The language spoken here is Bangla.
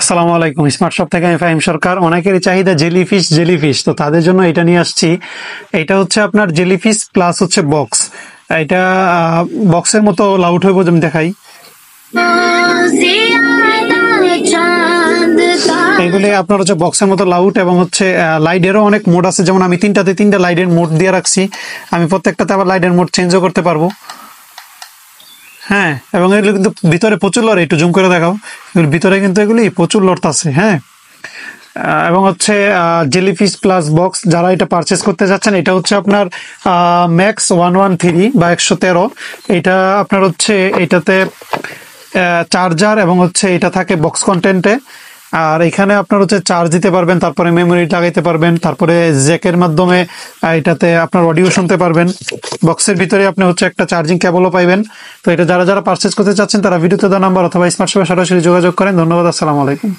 আসসালামু আলাইকুম। স্মার্ট শপ থেকে আমি ফাহিম সরকার। অনেকেরই চাহিদা জেলিফিশ, তো তাদের জন্য এটা নিয়ে আসছি। এটা হচ্ছে আপনার জেলিফিশ প্লাস হচ্ছে বক্স। এটা বক্সের মতো লাউড হইব, যেমন দেখাই। এগুলি আপনার হচ্ছে বক্সের মতো লাউড এবং হচ্ছে লাইটেরও অনেক মোড আছে, যেমন আমি তিনটা লাইটের মোড দিয়ে রাখছি। আমি প্রত্যেকটাতে আবার লাইটের মোড চেঞ্জও করতে পারবো। হ্যাঁ, এবং এগুলো কিন্তু ভিতরে প্রচুর লড়ে, একটু জুম করে দেখাও। এগুলো ভিতরে কিন্তু এগুলি প্রচুর লড়তাছে। হ্যাঁ, এবং হচ্ছে জেলিফিশ প্লাস বক্স যারা এটা পারচেস করতে যাচ্ছেন, এটা হচ্ছে আপনার ম্যাক্স 113 বা 113। এটা আপনার হচ্ছে এটাতে চার্জার এবং হচ্ছে এটা থাকে বক্স কন্টেন্টে। আর এখানে আপনার হচ্ছে চার্জ দিতে পারবেন, তারপরে মেমোরি লাগাইতে পারবেন, তারপরে জ্যাকের মাধ্যমে এটাতে আপনার অডিও শুনতে পারবেন। বক্সের ভিতরে আপনি হচ্ছে একটা চার্জিং কেবলও পাইবেন। তো এটা যারা পারচেস করতে চাচ্ছেন তারা ভিডিওতে দেওয়া নাম্বার অথবা স্মার্ট শপে সরাসরি যোগাযোগ করেন। ধন্যবাদ। আসসালামু আলাইকুম।